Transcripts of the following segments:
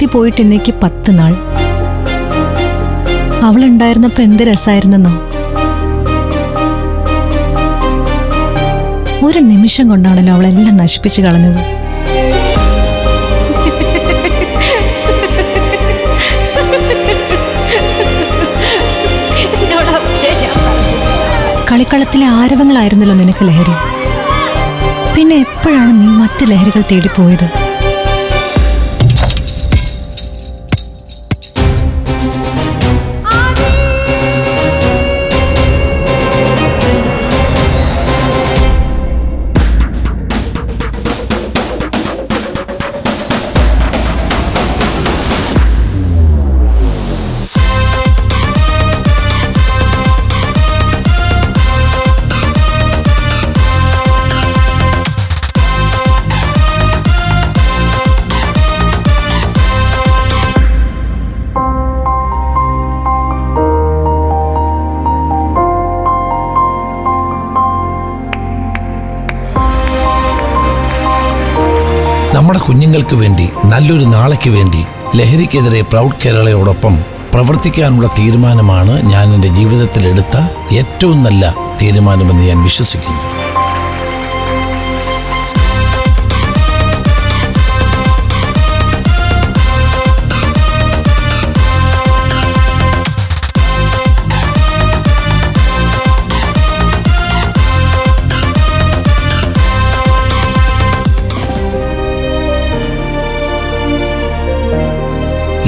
ആദ്യ പോയിട്ട് ഇന്നേക്ക് 10 നാൾ. അവളുണ്ടായിരുന്നപ്പോ എന്ത് രസായിരുന്നെന്നോ. ഒരു നിമിഷം കൊണ്ടാണല്ലോ അവളെല്ലാം നശിപ്പിച്ചു കളഞ്ഞത്. കളിക്കളത്തിലെ ആരവങ്ങളായിരുന്നല്ലോ നിനക്ക് ലഹരി. പിന്നെ എപ്പോഴാണ് നീ മറ്റ് ലഹരികൾ തേടിപ്പോയത്? നമ്മുടെ കുഞ്ഞുങ്ങൾക്ക് വേണ്ടി, നല്ലൊരു നാളേക്ക് വേണ്ടി ലഹരിക്കെതിരെ പ്രൗഢ് കേരളയോടൊപ്പം പ്രവർത്തിക്കാനുള്ള തീരുമാനമാണ് ഞാൻ എൻ്റെ ജീവിതത്തിലെടുത്ത ഏറ്റവും നല്ല തീരുമാനമെന്ന് ഞാൻ വിശ്വസിക്കുന്നു.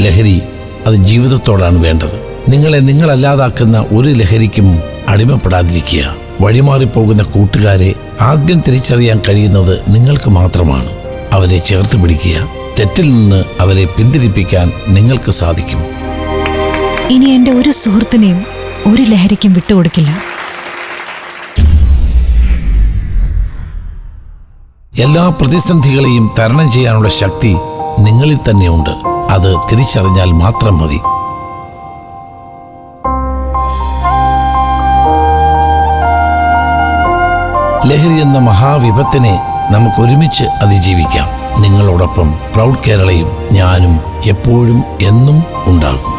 ലഹരി അത് ജീവിതത്തോടാണ് വേണ്ടത്. നിങ്ങളെ നിങ്ങളല്ലാതാക്കുന്ന ഒരു ലഹരിക്കും അടിമപ്പെടാതിരിക്കുക. വഴിമാറിപ്പോകുന്ന കൂട്ടുകാരെ ആദ്യം തിരിച്ചറിയാൻ കഴിയുന്നത് നിങ്ങൾക്ക് മാത്രമാണ്. അവരെ ചേർത്ത് പിടിക്കുക. തെറ്റിൽ നിന്ന് അവരെ പിന്തിരിപ്പിക്കാൻ നിങ്ങൾക്ക് സാധിക്കും. ഇനി എൻ്റെ ഒരു സുഹൃത്തിനെയും ഒരു ലഹരിക്കും വിട്ടുകൊടുക്കില്ല. എല്ലാ പ്രതിസന്ധികളെയും തരണം ചെയ്യാനുള്ള ശക്തി നിങ്ങളിൽ തന്നെയുണ്ട്. അത് തിരിച്ചറിഞ്ഞാൽ മാത്രം മതി. ലഹരി എന്ന മഹാവിപത്തിനെ നമുക്കൊരുമിച്ച് അതിജീവിക്കാം. നിങ്ങളോടൊപ്പം പ്രൗഢ് കേരളയും ഞാനും എപ്പോഴും എന്നും ഉണ്ടാകും.